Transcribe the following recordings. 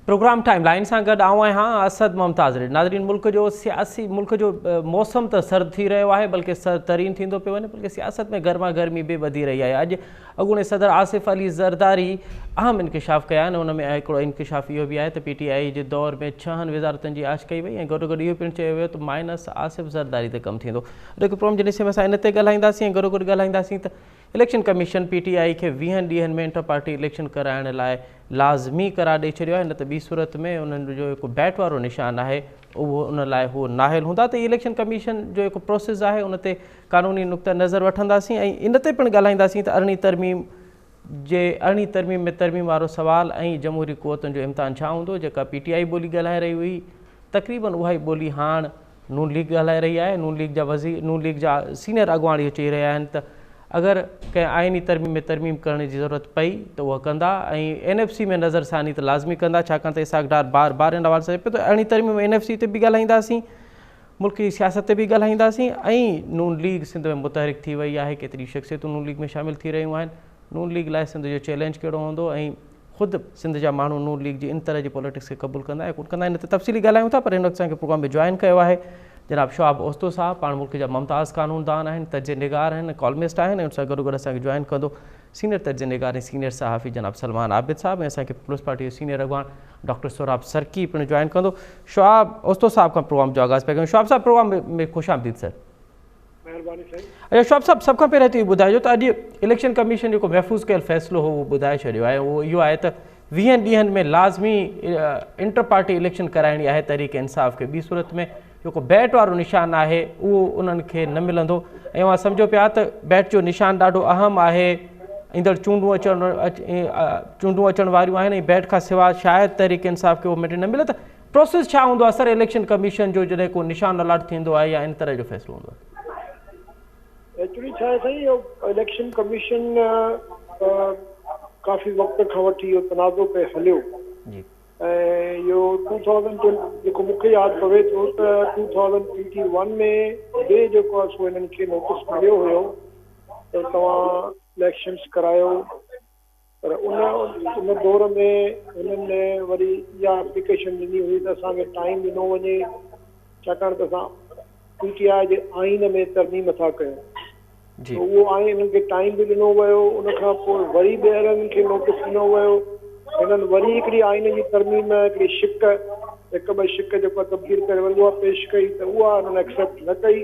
Programme timeline से गड आऊं आहियां असद मुमताज़। नाज़रीन, मुल्क जो सियासी मुल्क जो मौसम तो सर्द थी रहियो आहे, बल्कि सर्द तरीन थींदो पियो वञे, बल्कि सियासत में गर्मा गर्मी भी वधी रही आहे। अॼु अॻूणे सदर आसिफ अली ज़रदारी अहम इंकशाफ़ कया आहिनि। उन में हिकिड़ो इंकशाफ़ इहो बि आहे त PTI जे दौर में 6 वज़ारतुनि जी आश कई वई ऐं गॾो गॾु इहो पिणु चयो वियो त माइनस आसिफ ज़रदारी ते कमु थींदो। हिकु प्रोग्राम जे निसे में असां इन ते ॻाल्हाईंदासीं ऐं गॾो गॾु ॻाल्हाईंदासीं त इलेक्शन कमीशन PTI खे 20 ॾींहंनि में इंटर पार्टी इलेक्शन कराइण लाइ लाज़मी करार ॾेई छॾियो आहे, न त ॿी सूरत में उन्हनि जो हिकु बैट वारो निशान आहे उहो उन लाइ उहो नाहिल हूंदा। त इलेक्शन कमीशन जो हिकु प्रोसेस आहे उन ते क़ानूनी नुक़्ता नज़र वठंदासीं ऐं इन ते पिणु ॻाल्हाईंदासीं त अरिड़हीं तरमीम में तरमीम वारो सुवाल ऐं जमहूरी क़ुवतुनि जो इम्तिहान छा हूंदो। जेका PTI ॿोली ॻाल्हाए रही हुई, तक़रीबन उहा ई ॿोली हाणे नून लीग ॻाल्हाए रही आहे। नून लीग जा सीनियर अॻुवाण इहो चई रहिया आहिनि त अगरि कंहिं आइनी तरमीम में तरमीम करण जी ज़रूरत पई त उहा कंदा ऐं NFC में नज़रसानी त लाज़मी कंदा, छाकाणि त इसाक डार बार इन हवाले सां चए पियो त अरिड़हीं तरमीम में NFC ते बि ॻाल्हाईंदासीं, मुल्क जी सियासत ते बि ॻाल्हाईंदासीं ऐं नून लीग सिंध में मुतहरिक थी वई आहे, केतिरी शख़्सियतूं नून लीग में शामिलु थी रहियूं आहिनि। नून लीग लाइ सिंध जो चैलेंज कहिड़ो हूंदो ऐं ख़ुदि सिंध जा माण्हू नून लीग जी इन तरह जी पॉलिटिक्स खे क़बूल कंदा ऐं कोन कंदा, इन ते तफ़सीली ॻाल्हायूं था। पर हिन वक़्तु असांखे प्रोग्राम में जॉइन कयो आहे जनाब शुआब ओस्तो साहब, पाण मुल्क जा मुमताज़ कानूनदान आहिनि, तर्ज निगार आहिनि, कॉलमिस्ट आहिनि। ऐं उन सां गॾो गॾु असांखे जॉइन कंदो सीनियर तर्ज निगार ऐं सीनियर सहाफ़ी जनाब सलमान आबिद साहब, ऐं असांखे पीपल्स पार्टी जो सीनियर अॻुवान डॉक्टर सोराब सरकी पिणु जॉइन कंदो। शुआब ओस्तो साहब खां प्रोग्राम जो आगाज़ पिया कयूं। शुआब साहब, प्रोग्राम में ख़ुशि आमदीद सर। महिरबानी साईं। अच्छा शुआब साहब, सभ खां पहिरियों त इहो ॿुधाइजो त अॼु इलेक्शन कमीशन जेको महफ़ूज़ कयल फ़ैसिलो हो उहो ॿुधाए छॾियो आहे, उहो इहो आहे त 20 ॾींहंनि में लाज़मी इंटर पार्टी इलेक्शन कराइणी आहे तहरीक इंसाफ़ खे। ॿी सूरत में जेको बैट वारो निशान आहे उहो उन्हनि खे न मिलंदो ऐं मां सम्झो पिया त बैट जो निशान ॾाढो अहम आहे। ईंदड़ चूंडूं अचण वारियूं आहिनि ऐं बैट खां सवाइ शायदि तहरीक इंसाफ़ खे उहो मेटे न मिले। त प्रोसेस छा हूंदो आहे सर इलेक्शन कमीशन जो जॾहिं को निशान अलॉट थींदो आहे या इन तरह जो फ़ैसिलो हूंदो आहे? एक्चुअली छा आहे साईं, इहो इलेक्शन कमीशन काफ़ी वक़्त खां वठी इहो तनाज़ो पे हलियो ऐं इहो 2000 जेको मूंखे यादि पवे थो त 2021 में ॿिए जेको आहे सो हिननि खे नोटिस मिलियो हुयो त तव्हां इलेक्शन्स करायो, पर उन दौर में हिननि वरी इहा एप्लीकेशन ॾिनी हुई त असांखे टाइम ॾिनो वञे, छाकाणि त असां PTI जे आइन में तरमीम था कयूं। उहो आइन हिननि खे टाइम बि ॾिनो वियो, उनखां पोइ वरी ॿीहरनि खे नोटिस ॾिनो वियो। हिननि वरी हिकिड़ी आइन जी तरमीम हिकिड़ी शिक हिकु ॿ शिक जेको तब्दील करे वरी उहा पेश कई त उहा हिननि एक्सेप्ट न कई,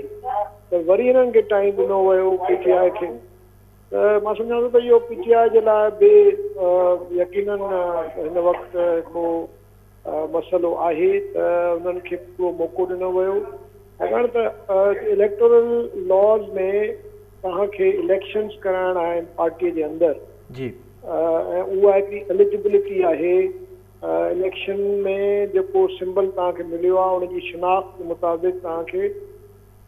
त वरी हिननि खे टाइम ॾिनो वियो PTI खे। त मां सम्झां थो त इहो PTI जे लाइ बि यकीनन हिन वक़्तु हिकिड़ो मसइलो आहे त उन्हनि खे पूरो मौक़ो ॾिनो वियो, छाकाणि त इलेक्टोरल लॉज़ में तव्हांखे इलेक्शन्स कराइणा आहिनि पार्टीअ जे अंदरि ऐं उहा हिकिड़ी एलिजिबिलिटी आहे। इलेक्शन में जेको सिंबल तव्हांखे मिलियो आहे उनजी शिनाख़्त जे मुताबिक़ तव्हांखे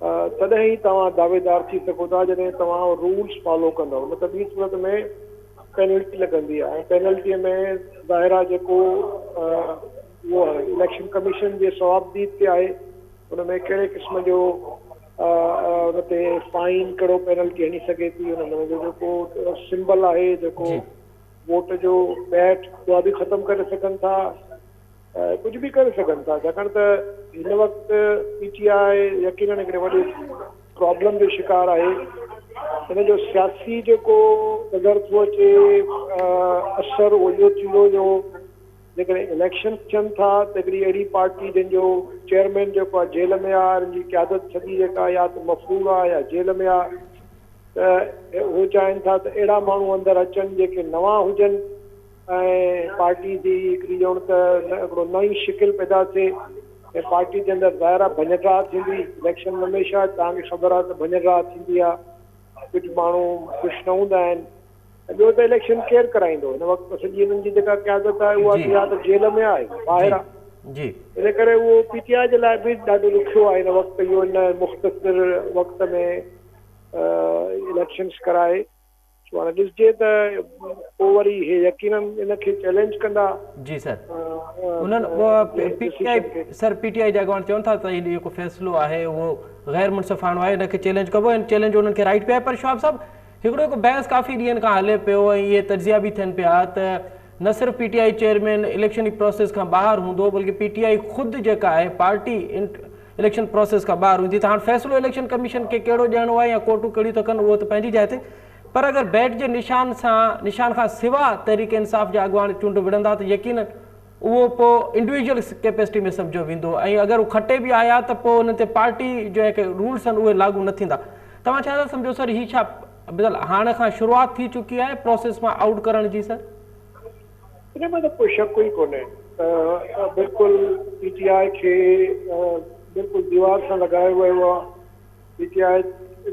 तॾहिं ई तव्हां दावेदार थी सघो था जॾहिं तव्हां रूल्स फॉलो कंदव, न त ॿी सूरत में पेनल्टी लॻंदी आहे। ऐं पेनल्टीअ में ज़ाहिर जेको उहो इलेक्शन कमीशन जे सवाबदीद ते आहे, उन में कहिड़े क़िस्म जो उन ते फाइन कहिड़ो पेनल्टी हणी सघे थी, उन जो जेको सिंबल आहे जेको वोट जो बैट उहा बि ख़तमु करे सघनि था, कुझु बि करे सघनि था, छाकाणि त हिन वक़्तु PTI यकीनन हिकिड़े वॾे प्रॉब्लम जो शिकार आहे। हिन जो सियासी जेको नज़र थो अचे असरु उहो इहो थींदो जो जेकॾहिं इलेक्शन थियनि था त हिकिड़ी अहिड़ी पार्टी जंहिंजो चेयरमैन जेको आहे जेल में आहे, हिन जी क़यादत सॼी जेका या त मफ़रूज़ आहे या जेल में आहे, त उहे चाहिनि था त अहिड़ा माण्हू अंदरि अचनि जेके नवां हुजनि ऐं पार्टी जी हिकिड़ी ॼण त हिकिड़ो नई शिकिल पैदा थिए ऐं पार्टी जे अंदरि ज़ाहिर भञटराह थींदी। इलेक्शन में हमेशह तव्हांखे ख़बर आहे त भञटराह थींदी आहे, कुझु माण्हू ख़ुशि न हूंदा आहिनि। ॿियो त इलेक्शन केरु कराईंदो, हिन वक़्तु सॼी हिननि जी जेका क़यादत आहे उहा या त जेल में आहे ॿाहिरि आहे, इन करे उहो PTI जे लाइ बि ॾाढो ॾुखियो आहे हिन वक़्तु इहो इन मुख़्तसिर वक़्त में इलेक्शन्स कराए। छो हाणे ॾिसजे त पोइ वरी हे यकीनन इनखे चैलेंज कंदा। जी सर, उन्हनि PTI जा अॻुवान चवनि था त हीउ जेको फ़ैसिलो आहे उहो ग़ैर मुनसिफ़ाणो आहे, हिनखे चैलेंज कबो ऐं चैलेंज उन्हनि खे राइट पियो आहे। पर शुआब साहब, हिकिड़ो बहस काफ़ी ॾींहंनि खां हले पियो ऐं इहे तजिया बि थियनि पिया त न सिर्फ़ PTI चेयरमैन इलेक्शन जी प्रोसेस खां ॿाहिरि हूंदो बल्कि PTI ख़ुदि जेका आहे पार्टी इलेक्शन प्रोसेस खां ॿाहिरि हूंदी। त हाणे फ़ैसिलो इलेक्शन कमीशन खे कहिड़ो ॾियणो आहे या कोर्टूं कहिड़ी था कनि उहो त पंहिंजी जाइ ते, पर अगरि बैट जे निशान खां सिवा तहरीक इंसाफ़ जा अॻुवान चूंड विढ़ंदा त यकीन उहो पोइ इंडिविजुअल कैपेसिटी में सम्झो वेंदो ऐं अगरि उहो खटे बि आया त पोइ हुन ते पार्टी जेके रूल्स आहिनि उहे लागू न थींदा। तव्हां छा था सम्झो सर, हीअ छा हाणे खां शुरूआति थी चुकी आहे प्रोसेस मां आउट करण जी? सर इन में त कोई शक ई कोन्हे, बिल्कुलु PTI खे बिल्कुलु दीवार सां लॻायो वियो आहे। PTI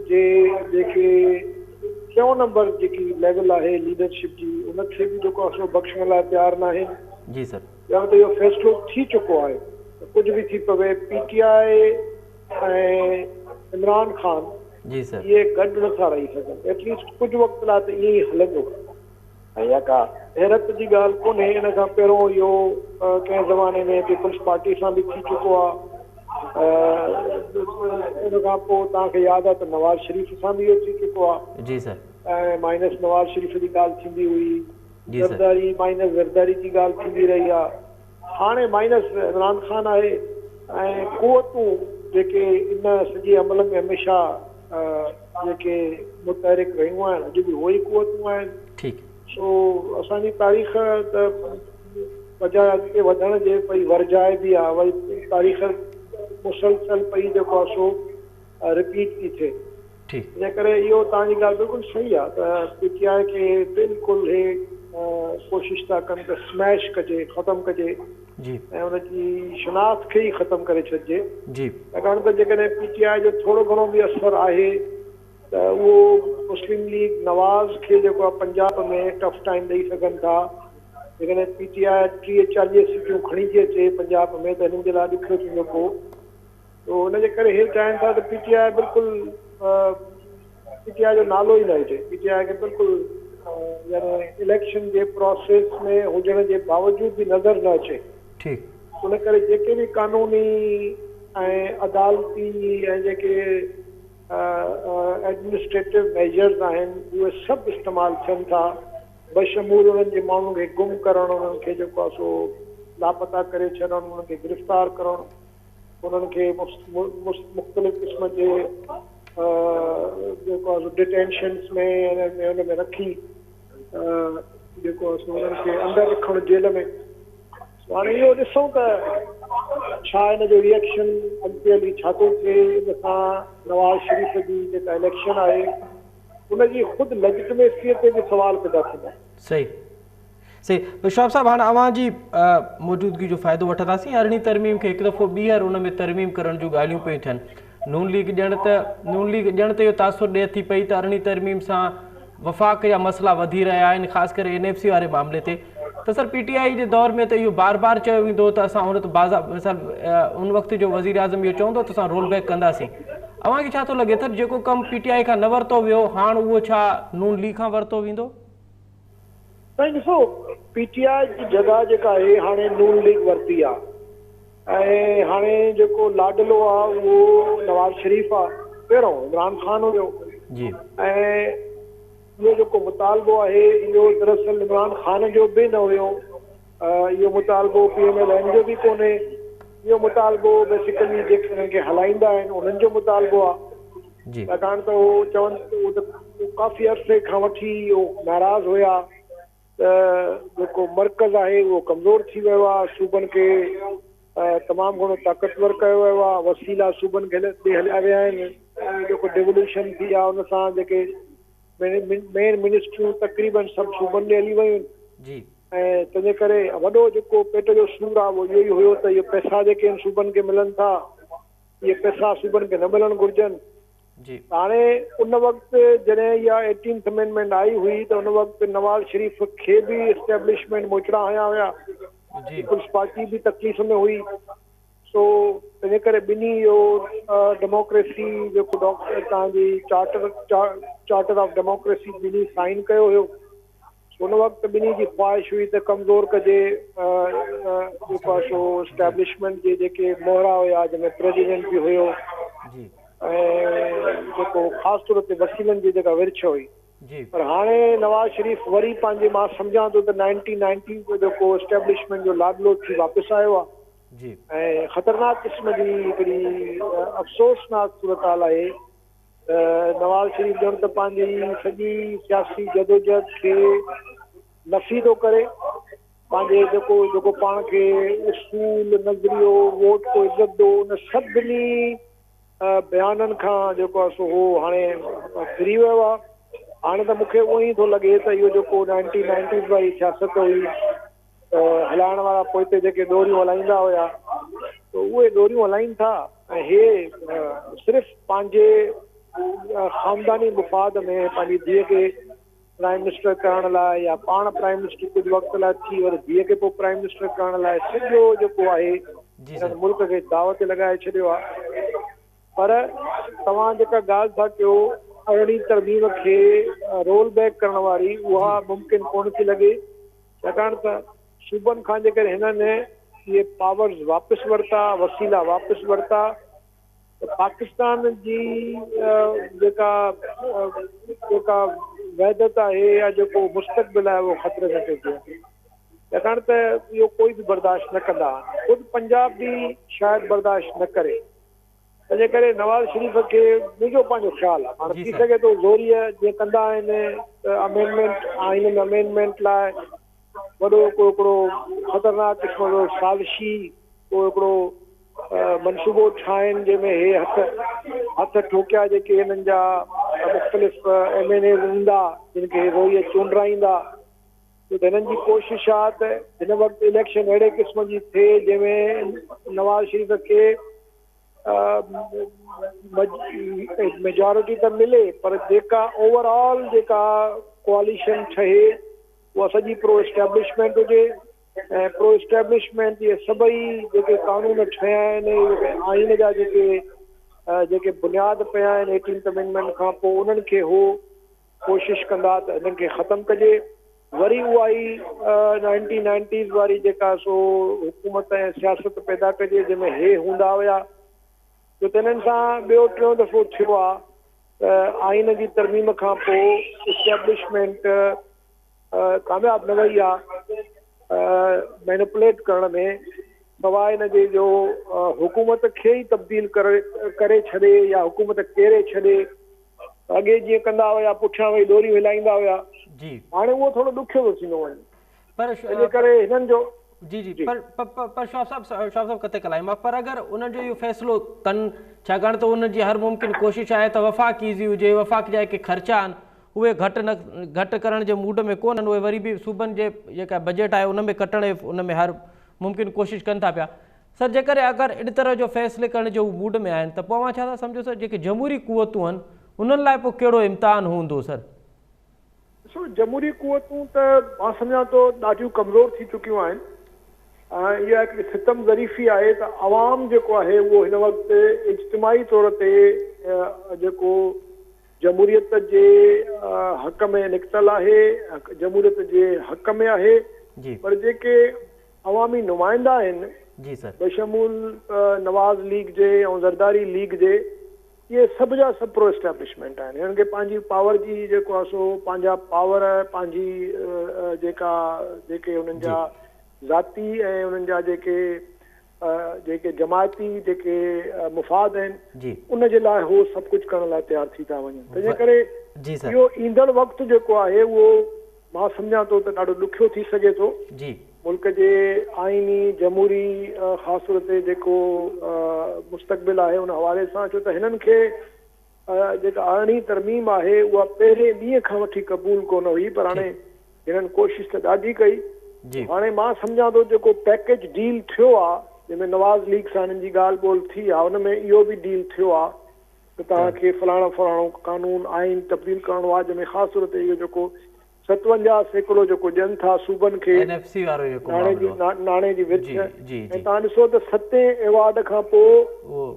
जे जेके 100 नंबर जेकी लेवल आहे लीडरशिप जी उनखे बि जेको आहे बख़्शण लाइ तयारु न आहे। जी सर, या त इहो फ़ैसिलो थी चुको आहे, कुझु बि थी पवे PTI ऐं इमरान ख़ान जी सर, इहे गॾु नथा रही सघनि, एटलीस्ट कुझु वक़्त लाइ त ईअं ई हलंदो। ऐं इहा का हैरत जी ॻाल्हि कोन्हे, इन खां पहिरियों इहो कंहिं ज़माने में पीपल्स पार्टी सां बि थी चुको आहे। इन खां पोइ तव्हांखे यादि आहे त नवाज़ शरीफ़ सां बि इहो थी चुको आहे। जी सर, ऐं माइनस नवाज़ शरीफ़ जी ॻाल्हि थींदी हुई, ज़रदारी माइनस ज़रदारी जी ॻाल्हि थींदी रही आहे, हाणे माइनस इमरान ख़ान आहे। ऐं क़ुवतूं जेके इन सॼे अमल में हमेशह जेके मुतहरिक रहियूं आहिनि अॼु बि उहे ई क़ुवतूं आहिनि। ठीकु, सो असांजी तारीख़ त बजाए अॻिते वधण जे पई वरजाए बि आहे, वरी तारीख़ मुसलसल पई जेको आहे सो रिपीट थी थिए। ठीकु, इन करे इहो तव्हांजी ॻाल्हि बिल्कुलु सही आहे त PTI खे बिल्कुलु हे कोशिशि था कनि त स्मैश कजे, ख़तमु कजे जी, ऐं हुनजी शिनाख़्त खे ई ख़तमु करे छॾिजे। जी, छाकाणि त जेकॾहिं PTI जो थोरो घणो बि असरु आहे त उहो मुस्लिम लीग नवाज़ खे जेको आहे पंजाब में टफ टाइम ॾेई सघनि था। जेकॾहिं PTI 30-40 सीटूं खणी थी अचे पंजाब में त हिननि जे लाइ ॾुखियो थींदो पोइ। त हुनजे करे हे चाहिनि था त PTI बिल्कुलु PTI जो नालो ई न हुजे, PTI खे बिल्कुलु यानी इलेक्शन जे प्रोसेस में हुजण जे बावजूद बि नज़र न अचे। ठीकु, उन करे जेके बि कानूनी ऐं अदालती ऐं जेके एडमिनिस्ट्रेटिव मेजर्स आहिनि उहे सभु इस्तेमालु थियनि था, बशमूल उन्हनि जे माण्हुनि खे गुम करणु, उन्हनि खे जेको आहे सो लापता करे छॾणु, उन्हनि खे गिरफ़्तार करणु, उन्हनि खे मुख़्तलिफ़ क़िस्म जे जेको आहे डिटेंशन्स में हुन में रखी जेको आहे सो उन्हनि खे अंदरि रखणु जेल में। हाणे इहो ॾिसूं त छा हिन जो रिएक्शन अॻिते हली छा थो थिए। इन सां नवाज़ शरीफ़ जी जेका इलेक्शन आहे उनजी ख़ुदि लेजिटिमेसीअ ते बि सुवाल पैदा थींदा। सही सही। शौब साहब, हाणे अवां जी मौजूदगी जो फ़ाइदो वठंदासीं। 18वीं तरमीम खे हिकु दफ़ो ॿीहर उन में तरमीम करण जूं ॻाल्हियूं पियूं थियनि। नून लीग ॼण त इहो तासुर ॾिए थी पई त 18वीं तरमीम सां वफ़ाक़ जा मसइला वधी रहिया आहिनि, ख़ासि करे NFC वारे मामले ते। त सर PTI जे दौर में त इहो बार बार चयो वेंदो त असां हुन मिसाल उन वक़्त जो वज़ीर आज़म इहो चवंदो त असां रोल बैक कंदासीं। अव्हांखे छा थो लॻे त जेको कमु PTI खां न वरितो वियो हाणे उहो छा नून लीग खां वरितो वेंदो? साईं ॾिसो, PTI जी जॻह जेका आहे हाणे नून लीग वरिती आहे ऐं हाणे जेको लाडलो आहे उहो नवाज़ शरीफ़ आहे, पहिरियों इमरान ख़ान हुयो जी। ऐं इहो जेको मुतालबो आहे इहो दरअसल इमरान ख़ान जो बि न हुयो, इहो मुतालबो PMLN जो बि कोन्हे, इहो मुतालबो बेसिकली जेके हिननि खे हलाईंदा आहिनि उन्हनि जो मुतालबो आहे। छाकाणि त उहो चवनि त काफ़ी अरसे खां वठी उहो नाराज़ हुया त जेको मर्कज़ आहे उहो कमज़ोर थी वियो आहे, सूबनि खे तमामु घणो ताक़तवर कयो वियो आहे, वसीला सूबनि खे ॾे हलिया विया आहिनि। जेको डिवोल्यूशन थी आहे उन सां जेके मेन मिनिस्ट्रियूं तक़रीबन सभु सूबनि ॾे हली वियूं आहिनि ऐं तंहिंजे करे वॾो जेको पेट जो सूरु आहे उहो इहो ई हुयो त इहे पैसा जेके आहिनि सूबनि खे मिलनि था, इहे पैसा सूबनि खे न मिलणु घुरिजनि। हाणे उन वक़्तु जॾहिं इहा 18th अमेंडमेंट आई हुई त उन वक़्तु नवाज़ शरीफ़ खे बि एस्टेब्लिशमेंट मोचड़ा हया हुया, पीपल्स पार्टी बि तकलीफ़ में हुई। सो तंहिंजे करे ॿिन्ही इहो डेमोक्रेसी जेको तव्हांजी चार्टर ऑफ डेमोक्रेसी ॿिन्ही साइन कयो हुयो। उन वक़्तु ॿिन्ही जी ख़्वाहिश हुई त कमज़ोर कजे जेको आहे सो एस्टेब्लिशमेंट जे जेके मोहरा हुया जंहिंमें प्रेसिडेंट बि हुयो ऐं जेको ख़ासि तौर ते वकीलनि जी जेका विर्छ हुई पर हाणे नवाज़ शरीफ़ वरी पंहिंजे मां सम्झां थो त 1990 जो जेको एस्टेब्लिशमेंट जो लाडलो थी वापसि आयो आहे ऐं ख़तरनाक क़िस्म जी हिकिड़ी अफ़सोसनाक सूरत हाल आहे। नवाज़ शरीफ़ ॼण त पंहिंजी सॼी सियासी जदोजहद खे नफ़ी थो करे, पंहिंजे जेको पाण खे उसूल नज़रियो वोट को इज़त दो उन सभिनी बयाननि खां जेको आहे सो उहो हाणे फिरी वियो आहे। हाणे त मूंखे उहो ई थो लॻे त इहो जेको 1990 वारी सियासत हुई हलाइण वारा पोइते जेके ॾोरियूं हलाईंदा हुया त उहे ॾोरियूं हलाइनि था ऐं हे सिर्फ़ु पंहिंजे ख़ानदानी मुफ़ाद में पंहिंजी धीअ खे प्राइम मिनिस्टर करण लाइ या पाण प्राइम मिनिस्टर कुझु वक़्त लाइ थी वरी धीअ खे पोइ प्राइम मिनिस्टर करण लाइ सॼो जेको आहे मुल्क खे दाव ते लॻाए छॾियो आहे। पर तव्हां जेका ॻाल्हि था कयो अहिड़ी तरमीम खे रोल बैक करण वारी उहा मुमकिन कोन थी लॻे, छाकाणि त सूबनि खां जेकर हिननि इहे पावर्स वापसि वरिता, वसीला वापसि वरिता त पाकिस्तान जी जेका वहदत आहे या जेको मुस्तक़बिल आहे उहो ख़तरे में पइजी वञे, छाकाणि त इहो कोई बि बर्दाश्त न कंदा। ख़ुदि पंजाब बि शायदि बर्दाश्त न करे, तंहिंजे करे नवाज़ शरीफ़ खे मुंहिंजो पंहिंजो ख़्यालु आहे हाणे थी सघे थो ज़ोरीअ जीअं कंदा आहिनि अमेंडमेंट आइन में अमेंडमेंट लाइ वॾो हिकिड़ो ख़तरनाक क़िस्म जो साज़िशी को हिकिड़ो मनसूबो ठाहिनि जंहिंमें हे हथ ठोकिया जेके हिननि जा मुख़्तलिफ़ MNA ईंदा जिन खे रोईअ चूंडाईंदा त हिननि जी कोशिशि आहे त हिन वक़्तु इलेक्शन अहिड़े क़िस्म जी थिए जंहिंमें नवाज़ शरीफ़ खे मेजॉरिटी त मिले पर जेका ओवरऑल जेका कोalition ठहे उहा सॼी प्रो एस्टेब्लिशमेंट हुजे ऐं प्रो एस्टेब्लिशमेंट इहे सभई जेके कानून ठहिया आहिनि आइन जा जेके बुनियाद पिया आहिनि 18th अमेंडमेंट खां पोइ उन्हनि खे हो कोशिशि कंदा त हिननि खे ख़तमु कजे। वरी उहा ई 1990s वारी जेका सो हुकूमत ऐं सियासत पैदा कजे जंहिंमें हे हूंदा हुया जो त हिननि सां ॿियो टियों दफ़ो थियो आहे त आइन जी तरमीम खां पोइ एस्टेब्लिशमेंट कामयाबु न वई आहे मैनिपुलेट करण में, सवाइ हिनजे जो हुकूमत खे ई तब्दील करे छॾे या हुकूमत केरे छॾे। अॻे जीअं कंदा हुया पुठियां वेही ॾोरियूं हिलाईंदा हुया, हाणे उहो थोरो ॾुखियो थो थींदो वञे, इन करे हिननि जो पर शौफ साहब कते कलाइमा पर अगर उन जो इहो फ़ैसिलो कनि छाकाणि त उन जी हर मुमकिन कोशिशि आहे त वफ़ाक़ ईज़ी हुजे, वफ़ाक़ जा के ख़र्चा आहिनि उहे घटि करण जे मूड में कोन्हनि, उहे वरी बि सूबनि जे जेका बजट आहे उन में कटण उन में हर मुमकिन कोशिशि कनि था पिया। सर जेकर अगरि अहिड़ी तरह जो फ़ैसिले करण जो मूड में आहिनि त पोइ मां छा था सम्झो सर जेके जमहूरी कुवतूं आहिनि उन्हनि लाइ पोइ कहिड़ो इम्तिहान हूंदो सर? ॾिसो जमहूरी कुवतूं त मां सम्झां थो ॾाढियूं कमज़ोर थी चुकियूं आहिनि। इहा हिकिड़ी सितम ज़रीफ़ी आहे त आवाम जेको आहे उहो हिन वक़्तु इज्तिमाही तौर ते जेको जमहूरियत जे हक़ में निकितल आहे, जमहूरियत जे हक़ में आहे, पर जेके अवामी नुमाइंदा आहिनि बशमूल नवाज़ लीग जे ऐं ज़रदारी लीग जे इहे सभु जा सभु प्रो एस्टेब्लिशमेंट आहिनि। हिननि खे पंहिंजी पावर जी जेको आहे सो पंहिंजा पावर पंहिंजी जेके उन्हनि जा ज़ाती ऐं उन्हनि जा जेके जमायती जेके मुफ़ाद आहिनि उन जे लाइ उहो सभु कुझु करण लाइ तयारु थी था वञनि। तंहिंजे करे इहो ईंदड़ वक़्तु जेको आहे उहो मां सम्झां थो त ॾाढो ॾुखियो थी सघे थो। मुल्क जे आइनी जमहूरी ख़ासि तौर ते जेको मुस्तक़बिल आहे उन हवाले सां, छो त हिननि खे जेका अरिड़हीं तरमीम आहे उहा पहिरें ॾींहं खां वठी क़बूल कोन हुई, पर हाणे हिननि कोशिशि त ॾाढी कई। हाणे मां सम्झां थो जेको पैकेज डील थियो आहे जंहिंमें नवाज़ लीग सां हिननि जी ॻाल्हि ॿोल थी आहे उन में इहो बि डील थियो आहे त तव्हांखे फलाणो कानून आइन तब्दील करिणो आहे, जंहिंमें ख़ासि तौर ते इहो जेको 57% जेको ॾियनि था सूबनि खे नाणे जी विच, ऐं तव्हां ॾिसो त 7 एवार्ड खां पोइ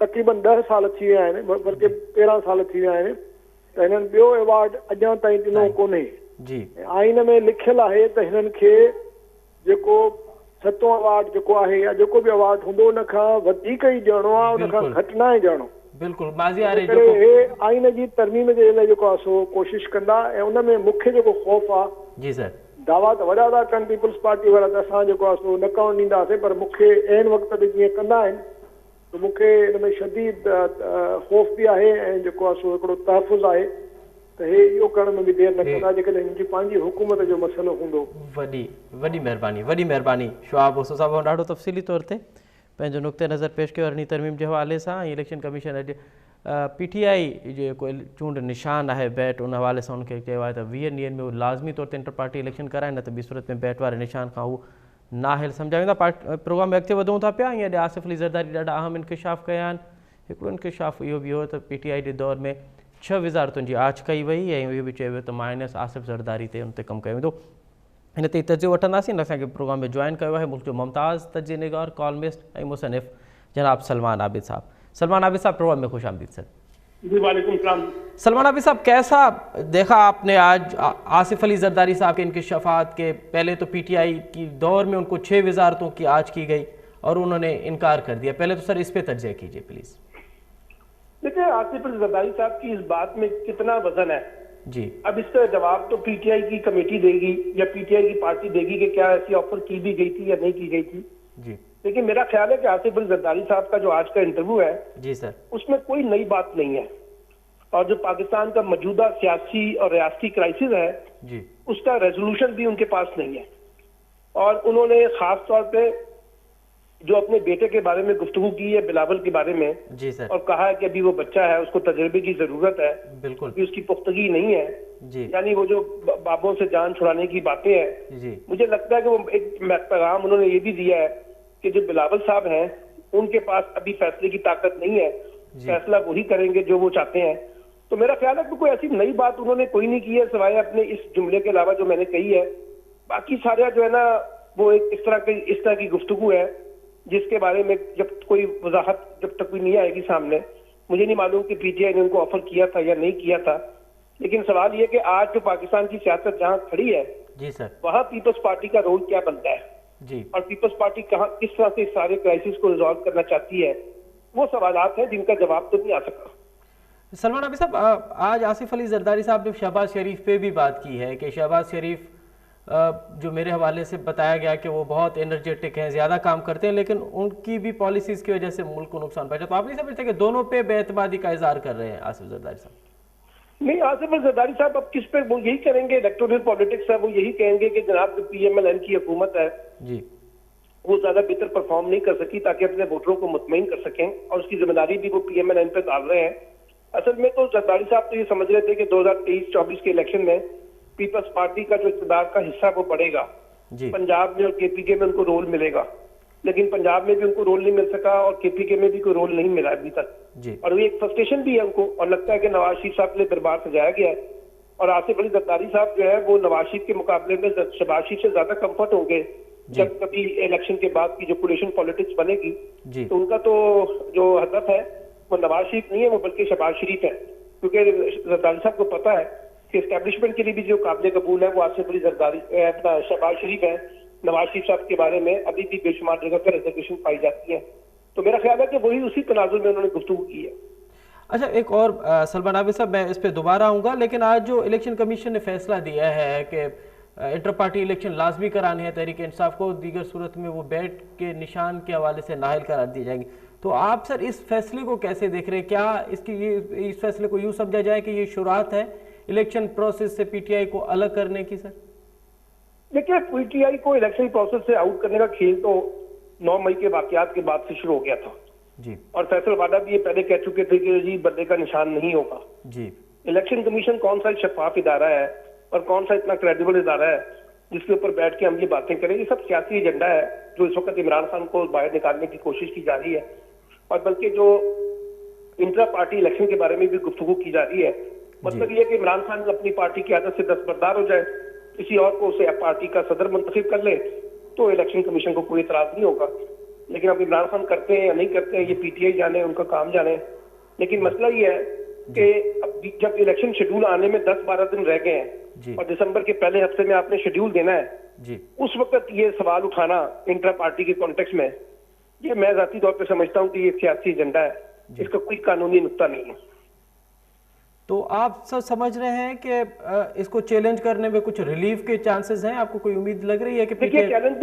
तक़रीबन 10 साल थी विया आहिनि, बल्कि 13 साल थी विया आहिनि त हिननि ॿियो एवार्ड अञा ताईं ॾिनो कोन्हे। आइन में लिखियल आहे त हिननि खे जेको 7हों अवार्ड जेको आहे या जेको बि अवार्ड हूंदो उन खां वधीक ई ॾियणो आहे, उन खां घटि न ॾियणो। बिल्कुल माज़ी आ रही आइन जी तरमीम जे लाइ जेको आहे सो कोशिशि कंदा ऐं उन में मूंखे जेको ख़ौफ़ आहे जी सर दावा त वॾा था कनि पीपल्स पार्टी वारा त असां जेको आहे सो न करणु ॾींदासीं पर मूंखे ऐन वक़्त ते जीअं कंदा आहिनि त मूंखे हिन में शदीद ख़ौफ़ बि आहे ऐं जेको आहे सो हिकिड़ो तहफ़ुज़ आहे त हे इहो करण में बि देरि न कंदा जेकॾहिं हिन जी पंहिंजी हुकूमत जो मसइलो हूंदो। वॾी महिरबानी शुआब हुसो साहब ॾाढो तफ़सीली तौर ते पंहिंजो नुक़्ते नज़र पेश कयो अरिड़हीं तरमीम जे हवाले सां। इलेक्शन कमीशन अॼु PTI जेको चूंड निशान आहे बैट उन हवाले सां उनखे चयो आहे त 20 ॾींहंनि में उहो लाज़मी तौर ते इंटर पार्टी इलेक्शन कराइनि, न त ॿी सूरत में बैट वारे निशान खां उहो नाहिल सम्झा वेंदा। प्रोग्राम में अॻिते वधूं था पिया। हीअं अॼु आसिफ़ अली ज़रदारी ॾाढा अहम इंकिशाफ़ कया आहिनि। हिकिड़ो इंकिशाफ़ इहो बि हो त PTI जे दौर में 6 वज़ारतुनि जी आछ कई वई ऐं इहो बि चयो वियो त माइनस आसिफ़ ज़रदारी ते उन ते कमु कयो वेंदो। हिन ते तजियो वठंदासीं। असांखे प्रोग्राम में जॉइन कयो आहे मुल्क जो मुमताज़ तजिए निगार कॉलमिस्ट ऐं मुसनिफ़ जनाब सलमान आबिद साहब। सलमान आबिद साहब प्रोग्राम में खुश आमदीद सर। जी वालेकुम सलाम। सलमान आबिद साहब कैसा देखा आपने आज आसिफ़ अली ज़रदारी साहब के इंकिशाफ़ात के? पहले तो PTI की दौर में उनको 6 वज़ारतों की आछ की गई और उन्होंने इनकार कर दिया। पहले तो सर इस पे तजिया कीजिए प्लीज़। देखिए आसिफ अली ज़रदारी साहब की इस बात में कितना वजन है जी। अब इसका जवाब तो PTI की कमेटी देगी या PTI की पार्टी देगी कि क्या ऐसी ऑफर की भी गई थी या नहीं की गई थी जी। लेकिन मेरा ख्याल है कि आसिफ अली ज़रदारी साहब का जो आज का इंटरव्यू है जी सर, उसमें कोई नई बात नहीं है और जो पाकिस्तान का मौजूदा सियासी और रियासती क्राइसिस है जी, उसका रेजोल्यूशन भी उनके पास नहीं है। और उन्होंने खास तौर पे जो अपने बेटे के बारे में गुफ्तगू की है, बिलावल के बारे में जी सर, और कहा है कि अभी वो बच्चा है, उसको तजर्बे की जरूरत है, बिल्कुल कि उसकी पुख्तगी नहीं है जी, यानी वो जो बाबों से जान छुड़ाने की बातें हैं। जी मुझे लगता है कि वो एक पैगाम उन्होंने ये भी दिया है कि जो बिलावल साहब हैं उनके पास अभी फैसले की ताकत नहीं है, फैसला वही करेंगे जो वो चाहते हैं। तो मेरा ख्याल है कि कोई ऐसी नई बात उन्होंने कोई नहीं की है सिवाय अपने इस जुमले के अलावा जो मैंने कही है। बाकी सारा जो है ना वो एक इस तरह की गुफ्तगू है जिसके बारे में जब कोई वजाहत जब तक कोई नहीं आएगी सामने, मुझे नहीं मालूम कि PTI ने उनको ऑफर किया था या नहीं किया था। लेकिन सवाल ये कि आज जो पाकिस्तान की सियासत जहाँ खड़ी है जी सर, वहाँ पीपल्स पार्टी का रोल क्या बनता है जी, और पीपल्स पार्टी कहाँ किस तरह से इस सारे क्राइसिस को रिजॉल्व करना चाहती है, वो सवालात हैं जिनका जवाब तो नहीं आ सका। सलमान आबिद साहब, आज आसिफ अली ज़रदारी साहब ने शहबाज शरीफ पे भी बात की है कि शहबाज शरीफ जो मेरे हवाले से बताया गया कि वो बहुत एनर्जेटिक हैं, ज़्यादा काम करते हैं, लेकिन उनकी भी पॉलिसीज़ की वजह से मुल्क को नुकसान पहुंचा। तो आप नहीं समझते कि दोनों पे बेएतमादी का इजहार कर रहे हैं आसिफ ज़रदारी साहब? नहीं, आसिफ अली ज़रदारी साहब अब किस पे वो यही करेंगे, इलेक्टोरल पॉलिटिक्स है, वो यही कहेंगे कि जनाब जो PMLN की हुकूमत है जी, वो ज्यादा बेहतर परफॉर्म नहीं कर सकी ताकि अपने वोटरों को मुतमईन कर सकें और उसकी जिम्मेदारी भी वो PMLN पे डाल रहे हैं। असल में तो ज़रदारी साहब तो ये समझ रहे थे कि 2023-24 के इलेक्शन में पीपल्स पार्टी का जो इक़्तिदार का हिस्सा वो बढ़ेगा, पंजाब में और KPK में उनको रोल मिलेगा, लेकिन पंजाब में भी उनको रोल नहीं मिल सका और KPK में भी कोई रोल नहीं मिला अभी तक जी। और ये एक फ्रस्ट्रेशन भी है उनको और लगता है कि नवाज शरीफ साहब के लिए दरबार सजाया गया है और आसिफ अली ज़रदारी साहब जो है वो नवाज शरीफ के मुकाबले में शहबाज शरीफ से ज्यादा कम्फर्ट होंगे जब कभी इलेक्शन के बाद की जो कोलिशन पॉलिटिक्स बनेगी। तो उनका तो जो हदफ है वो नवाज शरीफ नहीं है, वो बल्कि शहबाज शरीफ है, क्योंकि ज़रदारी साहब को पता है कि एस्टेब्लिशमेंट के लिए भी जो काबिल कबूल है वो आसिफ अली ज़रदारी अपना शहबाज शरीफ है। नवाज शरीफ साहब के बारे में अभी भी बेशुमार जगह पर रिजर्वेशन पाई जाती है। तो मेरा ख्याल है कि वही उसी तनाजुर में उन्होंने गुफ्तगू की है। अच्छा, एक और सलमान आबिद साहब, मैं इस पे दोबारा आऊँगा, लेकिन आज जो इलेक्शन कमीशन ने फैसला दिया है कि इंटर पार्टी इलेक्शन लाजमी कराने हैं तहरीक इंसाफ को, दीगर सूरत में वो बैट के निशान के हवाले से नाहिल करार दी जाएंगी, तो आप सर इस फैसले को कैसे देख रहे हैं? क्या इस फैसले को यूँ समझा जाए कि ये शुरुआत है इलेक्शन प्रोसेस से PTI को अलग करने की? सर देखिए, PTI को इलेक्शन प्रोसेस से आउट करने का खेल तो 9 मई के वाकयात के बाद से शुरू हो गया था जी, और फैसल वाडा भी ये पहले कह चुके थे कि जी बंदे का निशान नहीं होगा जी। इलेक्शन कमीशन कौन सा शफाफ इदारा है और कौन सा इतना क्रेडिबल इदारा है जिसके ऊपर बैठ के हम ये बातें करें? ये सब सियासी एजेंडा है जो इस वक्त इमरान खान को बाहर निकालने की कोशिश की जा रही है और बल्कि जो इंट्रा पार्टी इलेक्शन के बारे में भी गुफ्तगू की जा रही है। मतलब ये कि इमरान खान अपनी पार्टी की आदत से दस्तबरदार हो जाए, किसी और को उसे पार्टी का सदर मुंतखब कर ले तो इलेक्शन कमीशन को कोई इतराज नहीं होगा। लेकिन अब इमरान खान करते हैं या नहीं करते हैं ये PTI जाने, उनका काम जाने। लेकिन मसला ये है कि अब जब इलेक्शन शेड्यूल आने में 10-12 दिन रह गए हैं और दिसंबर के पहले हफ्ते में आपने शेड्यूल देना है जी, उस वक्त ये सवाल उठाना इंट्रा पार्टी के कॉन्टेक्स्ट में, ये मैं जाती तौर पर समझता हूँ कि ये सियासी एजेंडा है इसका कोई कानूनी नुक्ता नहीं है। तो आप सब समझ रहे हैं कि इसको चैलेंज करने में कुछ रिलीफ के चांसेस हैं? आपको कोई उम्मीद लग रही है कि देखिए चैलेंज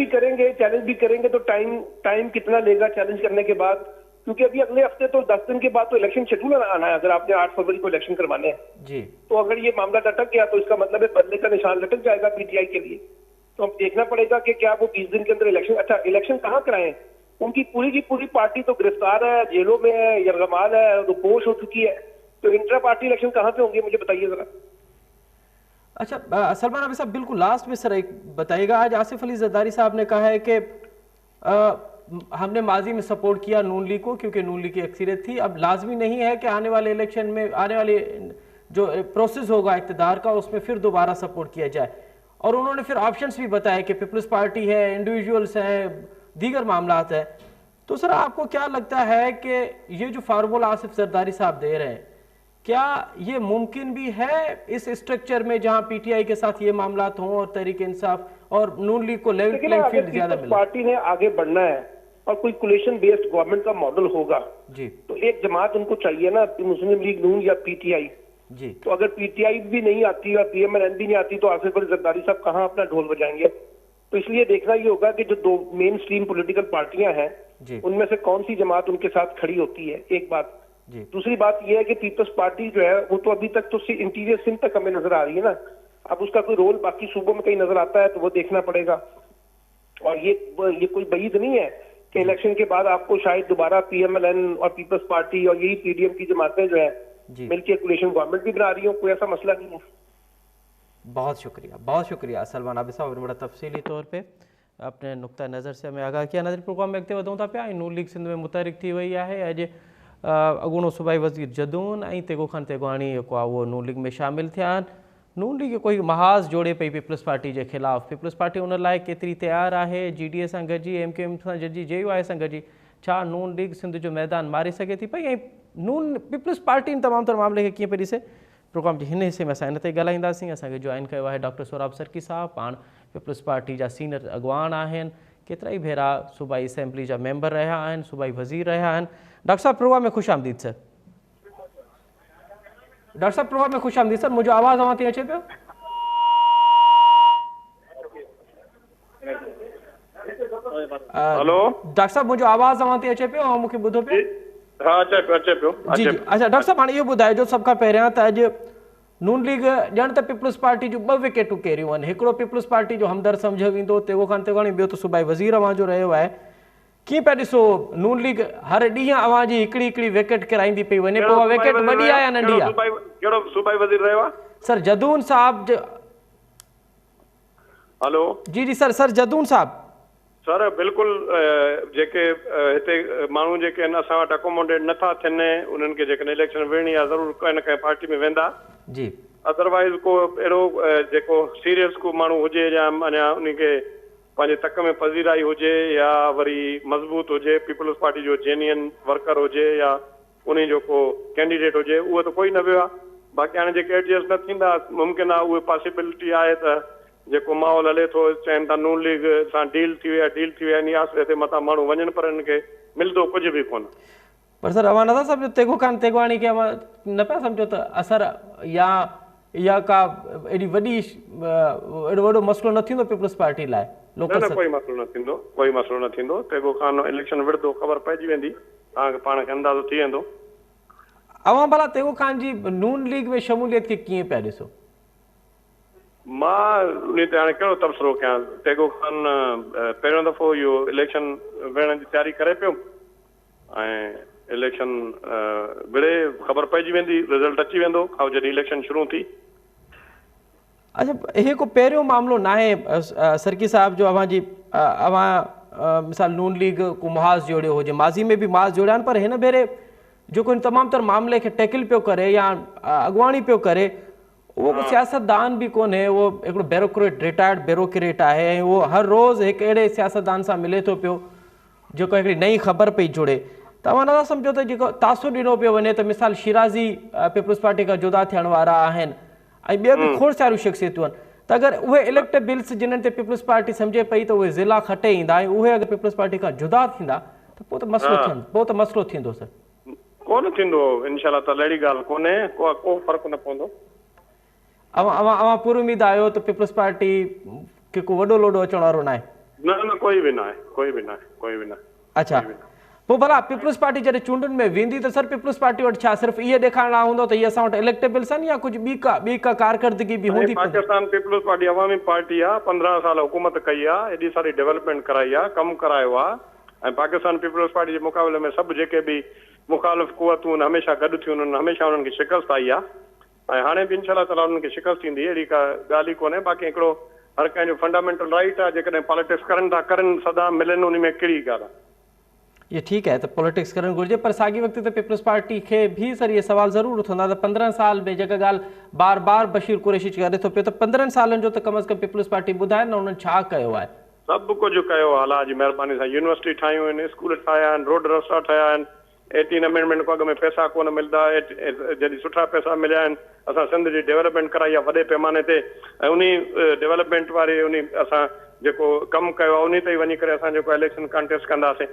भी करेंगे तो टाइम कितना लेगा चैलेंज करने के बाद, क्योंकि अभी अगले हफ्ते तो 10 दिन के बाद तो इलेक्शन शेड्यूल आना है। अगर आपने 8 फरवरी को इलेक्शन करवाने हैं जी, तो अगर ये मामला लटक गया तो इसका मतलब है बदले का निशान लटक जाएगा पीटीआई के लिए। तो अब देखना पड़ेगा कि क्या वो 20 दिन के अंदर इलेक्शन, अच्छा इलेक्शन कहाँ कराएं? उनकी पूरी की पूरी पार्टी तो गिरफ्तार है, जेलों में है, यरगमाल है, रुपोश हो चुकी है, तो इंट्रा पार्टी इलेक्शन कहाँ पे होंगे, मुझे बताइए जरा। अच्छा सलमान अभी साहब, बिल्कुल लास्ट में सर एक बताइएगा, आज आसिफ अली जरदारी साहब ने कहा है कि हमने माजी में सपोर्ट किया नून लीग को क्योंकि नून लीग की अक्सरियत थी, अब लाजमी नहीं है कि आने वाले इलेक्शन में, आने वाले जो प्रोसेस होगा इक़्तिदार का, उसमें फिर दोबारा सपोर्ट किया जाए। और उन्होंने फिर ऑप्शंस भी बताए कि पीपल्स पार्टी है, इंडिविजुअल्स हैं, दीगर मामलात है। तो सर आपको क्या लगता है कि ये जो फार्मूला आसिफ जरदारी साहब दे रहे हैं, क्या ये मुमकिन भी है इस स्ट्रक्चर में जहां पीटीआई के साथ ये मामलात हों और तहरीक इंसाफ और नून लीग को लेवल प्लेइंग फील्ड ज्यादा मिले? पार्टी ने आगे बढ़ना है और कोई कोलिशन बेस्ड गवर्नमेंट का मॉडल होगा जी, तो एक जमात उनको चाहिए ना, मुस्लिम लीग नून या पीटीआई जी। तो अगर पीटीआई भी नहीं आती और पीएमएलएन भी नहीं आती तो आसिफ अली जरदारी साहब कहाँ अपना ढोल बजाएंगे? तो इसलिए देखना ये होगा कि जो दो मेन स्ट्रीम पॉलिटिकल पार्टियां हैं उनमें से कौन सी जमात उनके साथ खड़ी होती है, एक बात। दूसरी बात यह है कि पीपल्स पार्टी जो है वो तो अभी तक तो इंटीरियर सिंध तक हमें नजर आ रही है ना, अब उसका कोई रोल बाकी सूबों में कहीं नजर आता है तो वो देखना पड़ेगा। और ये कोई बईद नहीं है कि इलेक्शन के बाद आपको शायद दोबारा पीएमएलएन और पीपल्स पार्टी और यही पीडीएम की जमातें जो है मिलकर कोलिशन गवर्नमेंट भी बना रही हो, कोई ऐसा मसला नहीं है। बहुत शुक्रिया सलमान आबिद साहब, बड़ा तफसीली तौर पे अपने नुक्ता नज़र से हमें आगाह किया। नज़र प्रोग्राम में अॻिते वधूं था पिया। नून लीग सिंध में मुतहरिक थी वई आहे। अॼु अॻूणो सूबाई वज़ीर जदून ऐं तेगो खान तेगवाणी जेको आहे उहो नून लीग में शामिल थिया आहिनि। नून लीग कोई महाज़ जोड़े पई पीपल्स पार्टी के ख़िलाफ़, पीपल्स पार्टी उन लाइ केतिरी तैयार आहे? जीडीए सां गॾिजी, एमक्यूएम सां गॾिजी, जेयूआई सां गॾिजी, छा नून लीग सिंध जो मैदान मारे सके थी पई? ऐं नून पीपल्स पार्टी तमाम तर मामले खे कीअं पई ॾिसे? प्रोग्राम के हिन हिस्से में असां इन ते ॻाल्हाईंदासीं। असांखे जॉइन कयो आहे डॉक्टर सोराब सरकी साहब, पाण पीपल्स पार्टी जा सीनियर अॻवान आहिनि, केतिरा ई भेरा सूबाई असेंबली जा मेंबर रहिया आहिनि, सूबाई वज़ीर रहिया आहिनि। डॉक्टर साहब प्रोग्राम में खुश आमदीद सर। डॉक्टर साहब प्रोग्राम में खुश आमदीद सर, मुझे आवाज़ अवां ते अचे पियो? हेलो डॉक्टर साहब मुझे आवाज़ अवां ते अचे पियो ऐं मूंखे ॿुधो पियो? हाँ अचे पियो। जी जी। अच्छा डॉक्टर साहब हाणे इहो ॿुधायो जो सभ खां पहिरियां त अॼु नून लीग ॼण त पीपल्स पार्टी जो 2 विकेटूं केरियूं आहिनि। हिकिड़ो पीपल्स पार्टी जो हमदर्द सम्झ वेंदो तेगो खान तेगवाणी, ॿियो त सूबाई वज़ीर अवां जो रहियो आहे। कीअं पिया ॾिसो नून लीग हर ॾींहुं अवां जी हिकिड़ी विकेट किराईंदी पई वञे, पोइ विकेट वॾी आहे या नंढी आहे? कहिड़ो सूबाई वज़ीर रहियो आहे? सर जदून साहब। हेलो जी सर जदून साहब। सर बिल्कुलु जेके हिते माण्हू जेके आहिनि असां वटि अकोमोडेट नथा थियनि, उन्हनि खे जेकॾहिं इलेक्शन विढ़णी आहे ज़रूरु कंहिं न कंहिं पार्टी में वेंदा जी। अदरवाइज़ को अहिड़ो जेको सीरियस को माण्हू हुजे या अञा उनखे पंहिंजे तक में पज़ीराई हुजे या वरी मज़बूत हुजे, पीपल्स पार्टी जो जेन्युइन वर्कर हुजे या उन जो को कैंडिडेट हुजे, उहो त कोई न वियो आहे। बाक़ी हाणे जेके एडजस्ट न थींदा मुमकिन आहे उहे पॉसिबिलिटी आहे त जेको माहौल हले थो, चवनि था नून लीग सां डील थी विया आहिनि या ते मथां माण्हू वञनि पर हिन खे मिलंदो कुझु बि कोन। पर सर अवां नथा सम्झो तेगो खान तेगवाणी खे अवां न पिया सम्झो त असर या का एॾी वॾी एॾो वॾो मसइलो न थींदो पीपल्स पार्टी लाइ? कोई मसइलो न थींदो। तेगो खान इलेक्शन विढ़ंदो, ख़बर पइजी वेंदी, तव्हांखे पाण खे अंदाज़ो थी वेंदो। अवां भला तेगो खान जी नून लीग में शमूलियत खे कीअं पिया ॾिसो? मां उन ते हाणे कहिड़ो तबसरो कयां? तेगो खान पहिरियों दफ़ो इहो इलेक्शन विढ़ण जी तयारी करे पियो ऐं इलेक्शन विढ़े, ख़बर पइजी वेंदी, रिज़ल्ट अची वेंदो खां जॾहिं इलेक्शन शुरू थी। अच्छा हे को पहिरियों मामिलो न आहे सरकी साहब जो अवां मिसाल नून लीग को महाज़ जोड़ियो हुजे, माज़ी में भी महाज़ जोड़िया आहिनि, पर हिन भेरे जेको इन तमाम तर मामले खे टैकल पियो करे या अॻवाणी पियो करे वो को सियासतदान भी कोन्हे, वो हिकिड़ो ब्यूरोक्रेट, रिटायर्ड ब्यूरोक्रेट आहे ऐं उहो हर रोज़ हिकु अहिड़े सियासतदान सां मिले थो पियो जेको हिकिड़ी नई ख़बर पई जोड़े। तव्हां नथा सम्झो त जेको तासुर ॾिनो पियो वञे त मिसाल शिराज़ी पीपल्स पार्टी खां जुदा थियण वारा आहिनि ऐं ॿिया बि खोड़ सारियूं शख़्सियतूं आहिनि, त अगरि उहे इलेक्टेबिल्स जिन्हनि ते पीपल्स पार्टी सम्झे पई त उहे ज़िला खटे ईंदा ऐं उहे अगरि पीपल्स पार्टी खां जुदा थींदा त पोइ त मसइलो थींदो सर। कोन थींदो इंशाल्लाह ताला, अहिड़ी ॻाल्हि कोन्हे, को फ़र्क़ु न पवंदो। अवां पूरी उम्मीद आयो त पीपल्स पार्टी खे को वॾो लोॾो अचण वारो न आहे? न, कोई बि न आहे, कोई बि न आहे। अच्छा, पोइ भला पीपल्स पार्टी जॾहिं चूंडुनि में वेंदी त सर पीपल्स पार्टी वटि छा सिर्फ़ु इहे ॾेखारणा हूंदो त इहे असां वटि इलेक्टेबल्स आहिनि या कुझु ॿी का कारकर्दगी बि हूंदी? पाकिस्तान पीपल्स पार्टी अवामी पार्टी आहे, 15 साल हुकूमत कई आहे, एॾी सारी डेवलपमेंट कराई आहे, कमु करायो आहे, ऐं पाकिस्तान पीपल्स पार्टी जे मुक़ाबले में सभु जेके बि मुखालिफ़ क़ुवतूं आहिनि हमेशह गॾु थियूं आहिनि, हमेशह उन्हनि खे शिकस्त आई आहे, ऐं हाणे बि इंशाल्लाह ताला उन्हनि खे शिकस्त थींदी, अहिड़ी का ॻाल्हि ई कोन्हे। बाक़ी हिकिड़ो हर कंहिंजो फंडामेंटल राइट आहे, जेकॾहिं पॉलिटिक्स करनि था करनि, सदा मिलनि, उन में कहिड़ी ॻाल्हि आहे। ये ठीकु आहे त पॉलिटिक्स करणु घुरिजे, पर साॻी वक़्त ते पीपल्स पार्टी खे बि सर इहे सवाल ज़रूरु उथंदा त 15 साल में जेका ॻाल्हि बार बार बशीर कुरैशी करे थो पियो त 15 सालनि जो त कम अज़ कम पीपल्स पार्टी ॿुधाए न उन्हनि छा कयो आहे? सभु कुझु कयो आहे, अलाह जी महिरबानी सां। यूनिवर्सिटी ठाहियूं आहिनि, स्कूल ठाहिया आहिनि, रोड रस्ता ठाहिया आहिनि, 18 अमेंडमेंट खां अॻु में पैसा कोन मिलंदा, जॾहिं सुठा पैसा मिलिया आहिनि, असां सिंध जी डेवलपमेंट कराई आहे वॾे पैमाने ते, ऐं उन डेवलपमेंट वारे उन असां जेको कमु कयो आहे उन ते वञी करे असां जेको इलेक्शन कॉन्टेस्ट कंदासीं।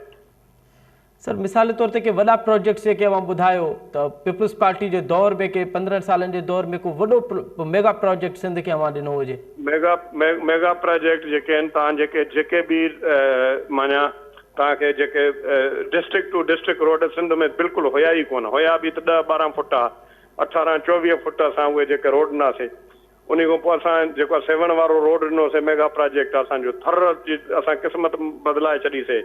सर मिसाल तौर ते के वॾा प्रोजेक्ट्स जेके अवां ॿुधायो त पीपल्स पार्टी जे दौर में के 15 सालनि जे दौर में को वॾो मेगा प्रोजेक्ट सिंध खे अवां ॾिनो हुजे? मेगा प्रोजेक्ट जेके आहिनि, तव्हां जेके बि माना तव्हांखे जेके district to district road Sindh में बिल्कुलु हुया ई कोन, हुया बि त 10-12 फुट आहे, 18-24 फुट असां उहे जेके रोड ॾिनासीं। उन खां पोइ असां जेको सेवन वारो रोड ॾिनोसीं, मेगा प्रोजेक्ट आहे असांजो। थर जी असां क़िस्मत बदिलाए छॾीसीं,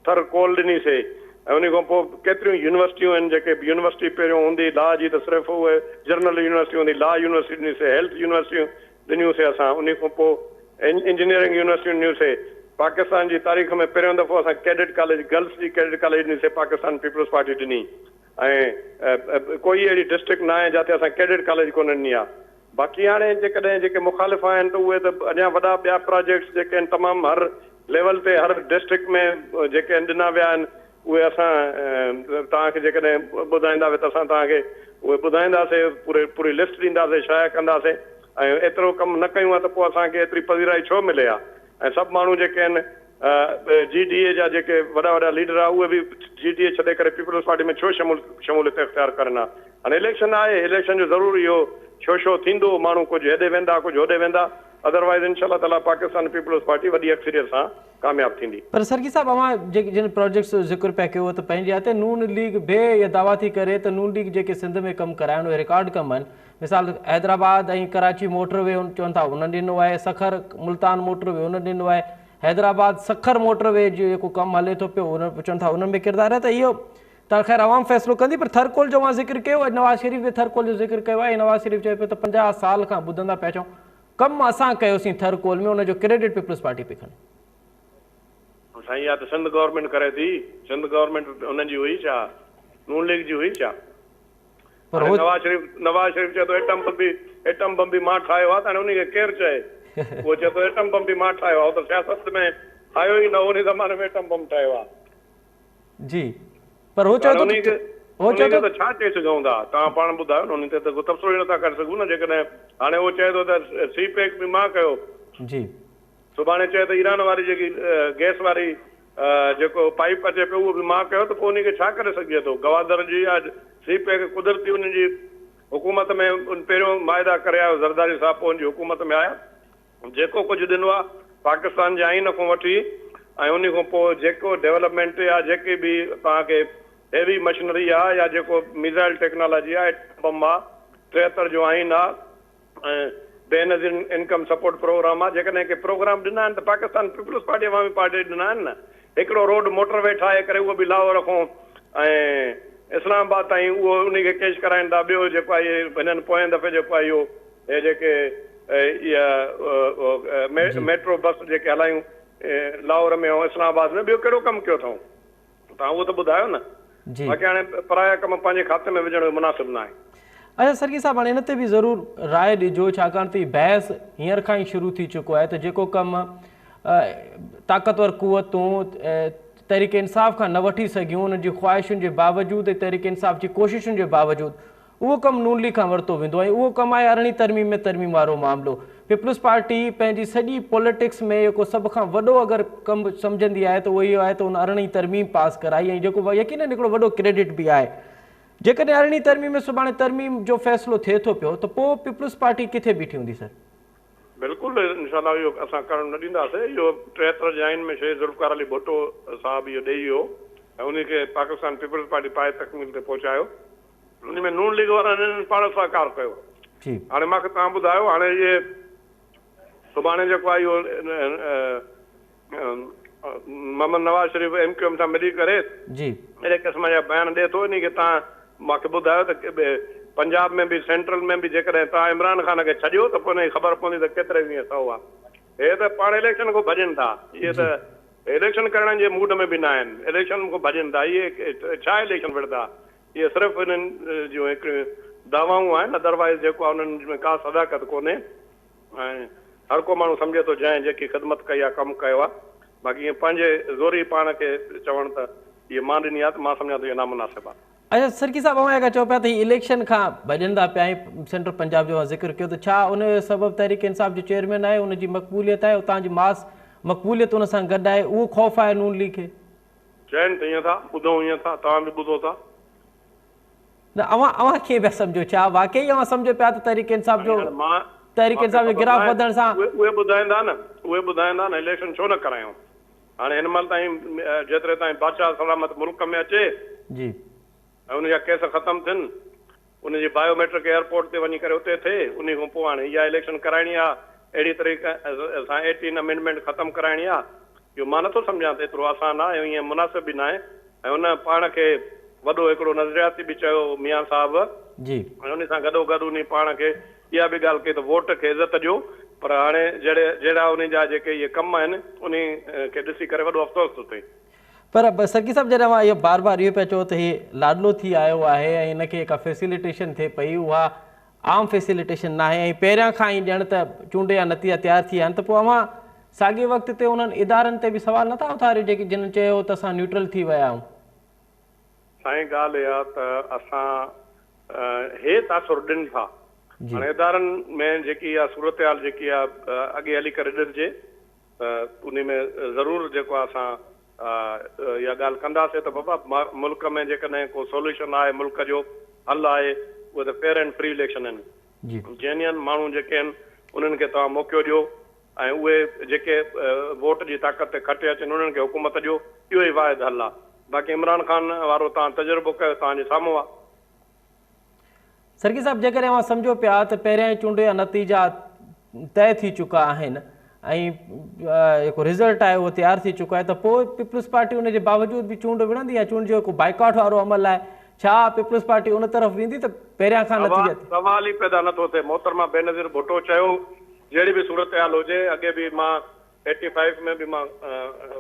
थर कोल ॾिनीसीं, ऐं उन खां पोइ केतिरियूं यूनिवर्सिटियूं आहिनि जेके यूनिवर्सिटी पहिरियों हूंदी लॉ जी, त सिर्फ़ु उहे जनरल यूनिवर्सिटी हूंदी, लॉ यूनिवर्सिटी ॾिनीसीं, हेल्थ यूनिवर्सिटियूं ॾिनियूंसीं असां, उन खां पोइ इंजीनियरिंग यूनिवर्सिटियूं ॾिनियूंसीं। पाकिस्तान जी तारीख़ में पहिरियों दफ़ो असां कैडेट कॉलेज, गर्ल्स जी कैडेट कॉलेज ॾिनीसीं, पाकिस्तान पीपल्स पार्टी ॾिनी, ऐं कोई अहिड़ी डिस्ट्रिक्ट न आहे जिते असां कैडेट कॉलेज कोन ॾिनी आहे। बाक़ी हाणे जेकॾहिं जेके मुखालिफ़ आहिनि त उहे त अञा वॾा ॿिया प्रोजेक्ट्स जेके आहिनि तमामु हर लेवल ते हर डिस्ट्रिक्ट में जेके ॾिना विया आहिनि, उहे असां तव्हांखे जेकॾहिं ॿुधाईंदा त असां तव्हांखे उहे ॿुधाईंदासीं, पूरी लिस्ट ॾींदासीं, शाया कंदासीं। ऐं एतिरो कमु न कयूं आहे त पोइ असांखे एतिरी पज़ीराई छो मिले आहे? ऐं सभु माण्हू जेके आहिनि GDA जा जेके वॾा लीडर आहे, उहे बि GDA छॾे करे पीपल्स पार्टी में छो शमूलियत इख़्तियार करनि आहे? हाणे इलेक्शन आहे, इलेक्शन जो ज़रूरु इहो छो थींदो, माण्हू कुझु हेॾे वेंदा, कुझु होॾे वेंदा, अदरवाइज़ इंशाल्लाह ताला पाकिस्तान पीपल्स पार्टी वॾी अक्सरियत सां कामयाब थींदी। पर सरगी साहब, अवां जिन प्रोजेक्ट्स जो ज़िक्र पिया कयो त पंहिंजे हथ नून लीग बे इहा दावा थी करे त नून लीग जेके सिंध में कमु कराइनि उहे रिकॉर्ड कम आहिनि। मिसाल हैदराबाद ऐं कराची मोटरवे चवनि था उन्हनि ॾिनो आहे, सखर मुल्तान मोटरवे उन्हनि ॾिनो आहे, हैदराबाद सखर मोटरवे जो जेको कमु हले थो पियो उन चवनि था उन्हनि में किरदारु आहे। त इहो त ख़ैर आवाम फ़ैसिलो कंदी, पर थरकोल जो अवां ज़िक्र कयो, नवाज़ शरीफ़ जे थरकोल जो ज़िक्र कयो आहे। नवाज़ शरीफ़ चए पियो त 50 साल खां ॿुधंदा पिया अचूं, कमु असां कयोसीं थरकोल में, उनजो क्रेडिट पीपल्स पार्टी पे खणे। साईं, या त सिंध गवर्नमेंट करे थी, सिंध गवर्नमेंट उन्हनि जी हुई छा, नून लीग जी हुई छा? पर नवाज़ शरीफ़ चए थो एटम बम बि मां ठाहियो आहे, त उनखे केरु चए? उहो चए थो एटम बम बि मां ठाहियो आहे, त सियासत में आयो ई न, उन ज़माने में एटम बम ठाहियो आहे जी। पर हो चए थो त छा चई सघूं था, तव्हां पाण ॿुधायो न, उन ते त तबसरो ई नथा करे सघूं न। जेकॾहिं हाणे उहो चए थो त सी पैक बि मां कयो जी, सुभाणे चए त ईरान वारी जेकी गैस वारी जेको पाइप अचे पियो उहो बि मां कयो, त पोइ उनखे छा करे सघिजे थो? गवादर जी या सी पैक कुदरती उनजी हुकूमत में पहिरियों माइदा करे आयो ज़रदारी साहब, पोइ उनजी हुकूमत में आया, जेको कुझु ॾिनो आहे पाकिस्तान जे आइन खां वठी, ऐं उन खां पोइ जेको डेवलपमेंट आहे, जेके बि तव्हांखे हेवी मशीनरी आहे या जेको मिसाइल टेक्नोलॉजी आहे, बम आहे, 73 जो आइन आहे, ऐं बेनज़ीर इनकम सपोर्ट प्रोग्राम आहे, जेकॾहिं के प्रोग्राम ॾिना आहिनि त पाकिस्तान पीपल्स पार्टी अवामी पार्टी ॾिना आहिनि न। हिकिड़ो रोड मोटरवे ठाहे करे उहो बि लाहो रखूं, ऐं इस्लामाबाद ताईं उहो उनखे कैश कराइनि था। ॿियो जेको आहे हिननि पोएं दफ़े जेको आहे इहो हे जेके इहा मेट्रो बस जेके हलायूं लाहौर में ऐं इस्लामाबाद में, ॿियो कहिड़ो कमु कयो अथऊं? तव्हां उहो त ॿुधायो न। बाक़ी हाणे पराया कम पंहिंजे खाते में विझण मुनासिबु न आहे। अच्छा सरगी साहब, हाणे हिन ते बि ज़रूरु राय ॾिजो, छाकाणि त बहस हींअर खां ई शुरू थी चुको आहे त जेको कमु ताक़तवर क़ुवतूं तहरीक इंसाफ़ खां न वठी सघियूं, उन्हनि जी ख़्वाहिशुनि जे बावजूदु ऐं तहरीक इंसाफ़ जी कोशिशुनि जे बावजूदु, उहो कमु नून लीग खां वरितो वेंदो, ऐं उहो कमु आहे 18वीं तरमीम में तरमीम वारो मामिलो। पीपल्स पार्टी पंहिंजी सॼी पॉलिटिक्स में जेको सभ खां वॾो अगरि कमु सम्झंदी आहे त उहो इहो आहे त उन 18वीं तरमीम पास कराई, ऐं जेको यकीनन हिकिड़ो वॾो क्रेडिट बि आहे। जेकॾहिं 18वीं तरमीम में सुभाणे तरमीम जो फ़ैसिलो थिए थो पियो त पोइ पीपल्स पार्टी किथे बीठी हूंदी सर? बिल्कुलु इंशाल्लाह इहो असां करणु न ॾींदासीं। इहो 73 जे आइन में शेख ज़ुल्फ़िकार अली भुट्टो साहब इहो ॾेई वियो ऐं उनखे पाकिस्तान पीपल्स पार्टी पाए तकमील ते पहुचायो। उन में नून लीग वारनि पाण सहकार कयो। हाणे मूंखे तव्हां ॿुधायो, हाणे इहे सुभाणे जेको आहे इहो मोहम्मद नवाज़ शरीफ़ MQM सां मिली करे अहिड़े क़िस्म जा बयान ॾिए थो, इन खे तव्हां मूंखे ॿुधायो त पंजाब में बि सेंट्रल में बि जेकॾहिं तव्हां इमरान ख़ान खे छॾियो त पोइ ख़बर पवंदी त केतिरे ॾींहं सौ आहे। हे त पाण इलेक्शन खां भॼनि था, इहे त इलेक्शन करण जे मूड में बि न आहिनि, इलेक्शन खां भॼनि था। इहे छा इलेक्शन विढ़ंदा? इहे सिर्फ़ु इन्हनि जूं हिकिड़ियूं दवाऊं आहिनि, अदरवाइज़ जेको आहे उन्हनि में का सदाकत कोन्हे ऐं हर को माण्हू सम्झे थो जंहिं जेकी ख़िदमत कई आहे, कमु कयो आहे। बाक़ी ईअं पंहिंजे ज़ोरी पाण खे चवणु त इहे मां ॾिनी आहे त मां सम्झां थो इहो नामुनासिबु आहे। अच्छा सरकी साहब, अगर चो पिया त इलेक्शन खां भॼनि था पिया, सेंट्रल पंजाब जो ज़िक्र कयो, त छा उन जो सबबु तहरीक इंसाफ़ जो चेयरमैन आहे, उनजी मक़बूलियत आहे, उतां जी मास मक़बूलियत उन सां गॾु आहे, उहो ख़ौफ़ आहे नून लीग खे? चइनि त ईअं था, ॿुधूं ईअं था, तव्हां बि ॿुधो था। न अवां कीअं पिया सम्झो? छा वाकई अवां सम्झो पिया त तहरीक इंसाफ़ जो गिराफ़ वधण सां? उहे ॿुधाईंदा न इलेक्शन छो न करायूं। हाणे हिन महिल ताईं जेतिरे ताईं बादशाह सलामत मुल्क में अचे जी ऐं उनजा केस ख़तमु थियनि, उनजी बायोमेट्रिक एयरपोर्ट ते वञी करे उते थिए, उन खां पोइ हाणे इहा इलेक्शन कराइणी आहे, अहिड़ी तरीक़े सां 18 अमेंडमेंट ख़तमु कराइणी आहे। इहो मां नथो सम्झां त एतिरो आसान आहे, ईअं मुनासिब बि न आहे। ऐं उन पाण खे वॾो हिकिड़ो नज़रियाती बि चयो मियां साहब जी, ऐं उन सां गॾोगॾु उन पाण खे इहा बि ॻाल्हि कई त वोट खे इज़त ॾियो। पर हाणे जहिड़ा उन जा जेके इहे कम आहिनि उन खे ॾिसी करे वॾो अफ़सोस थो थिए। पर सरकी साहब, जॾहिं मां इहो बार बार इहो पिया चओ त हीअ लाडलो थी आयो आहे ऐं हिनखे का फैसिलिटेशन थिए पई, उहा आम फैसिलिटेशन न आहे ऐं पहिरियां खां ई ॼण त चूंड जा नतीजा तयारु थी विया आहिनि, त पोइ अवां साॻिए वक़्त ते उन्हनि इदारनि ते बि सवाल नथा उथारियो जेके जिन्हनि चयो त असां न्यूट्रल थी विया आहियूं? साईं ॻाल्हि इहा त असां हे तासुर ॾिनि था। हाणे इदारनि में जेकी इहा सूरत हाल जेकी आहे अॻे हली करे ॾिसजे त उन में ज़रूरु जेको आहे असां इहा ॻाल्हि कंदासीं त बाबा मुल्क में जेकॾहिं को सोल्यूशन आहे, मुल्क जो हल आहे, उहे त फेयर एंड फ्री इलेक्शन आहिनि। जेन्युइन माण्हू जेके आहिनि उन्हनि खे तव्हां मौक़ो ॾियो ऐं उहे जेके वोट जी ताक़त ते खटे अचनि उन्हनि खे हुकूमत ॾियो, इहो ई वाहिद हल आहे। बाक़ी इमरान ख़ान वारो तव्हां तजुर्बो कयो, तव्हांजे साम्हूं आहे। सरकी साहब, जेकॾहिं अवां सम्झो पिया त पहिरियां चूंड जा नतीजा तय थी चुका आहिनि ऐं जेको रिज़ल्ट आहे उहो तयारु थी चुको आहे, त पोइ पीपल्स पार्टी उनजे बावजूद बि चूंड विढ़ंदी आहे? चूंड जो जेको बाइकॉट वारो अमल आहे, छा पीपल्स पार्टी उन तरफ़ वेंदी त पहिरियां खां नतीजा? सवाल ई पैदा नथो थिए। मोहतरमा बेनज़ीर भुट्टो चयो जहिड़ी बि सूरत हाल हुजे, अॻे बि मां 85 में बि मां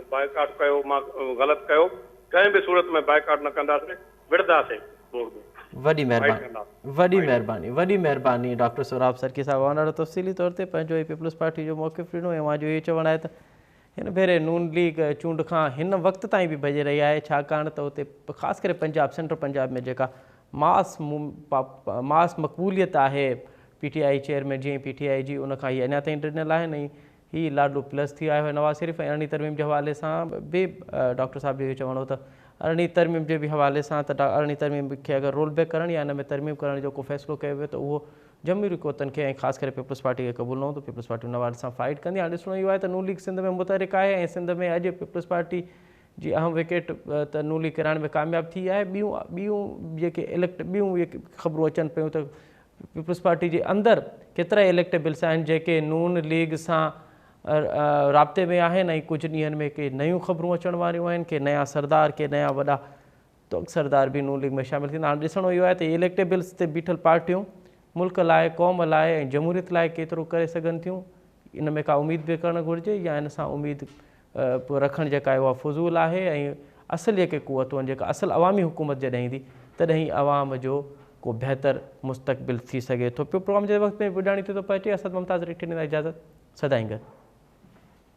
बाइकॉट कयो, मां ग़लति कयो, कंहिं बि सूरत में बाइकॉट न कंदासीं, विढ़ंदासीं। वॾी महिरबानी डॉक्टर सोराब सरकी साहब, ॾाढो तफ़सीली तौर ते पंहिंजो ई पीपल्स पार्टी जो मौक़िफ़ ॾिनो ऐं मुंहिंजो इहो चवणु आहे त हिन भेरे नून लीग चूंड खां हिन वक़्त ताईं बि भॼी रही आहे, छाकाणि त उते ख़ासि करे पंजाब, सेंट्रल पंजाब में जेका मास मक़बूलियत आहे PTI चेयरमैन जी, PTI जी, उनखां हीअ अञा ताईं ॾिनल आहिनि ऐं हीअ लाडलो प्लस थी आयो आहे नवाज़ शरीफ़। ऐं 18 तरमीम जे हवाले सां बि डॉक्टर साहब जो इहो चवणो हो त 18 तरमीम जे बि हवाले सां त 18 तरमीम खे अगरि रोल बैक करणु या हिन में तरमीम करण जो को फ़ैसिलो कयो वियो त उहो जमहूरी क़ुव्वतनि खे ऐं ख़ासि करे पीपल्स पार्टी खे क़बूल न हूंदो। पीपल्स पार्टी नवाज़ सां फाइट कंदी। हाणे ॾिसणो इहो आहे त नून लीग सिंध में मुतहरिक आहे ऐं सिंध में अॼु पीपल्स पार्टी जी अहम विकेट त नून लीग किराइण में कामयाबु थी आहे। ॿियूं जेके ॿियूं जेके ख़बरूं अचनि पियूं त पीपल्स पार्टी जे अंदरि केतिरा इलेक्टेबल्स आहिनि जेके नून लीग सां राब्ते में आहिनि ऐं कुझु ॾींहंनि में के नयूं ख़बरूं अचण वारियूं आहिनि, के नया सरदार, के नया वॾा तो सरदार बि नून लीग में शामिलु थींदा। हाणे ॾिसणो इहो आहे त इलेक्टेबल्स ते बीठल पार्टियूं मुल्क लाइ, क़ौम लाइ ऐं जमहूरियत लाइ केतिरो करे सघनि थियूं, इन में का उमेद बि करणु घुरिजे या इन सां उमेद रखणु जेका आहे उहा फज़ूल आहे। ऐं असुलु जेके क़ुवतूं आहिनि, जेका असुलु अवामी हुकूमत जॾहिं ईंदी तॾहिं अवाम जो को बहितर मुस्तक़बिल थी सघे थो। प्रोग्राम जे वक़्त में ॿुधाइणी थी थो पहुचे। असद मुमताज़ रिठी ॾींदा इजाज़त। सदाईं गॾु।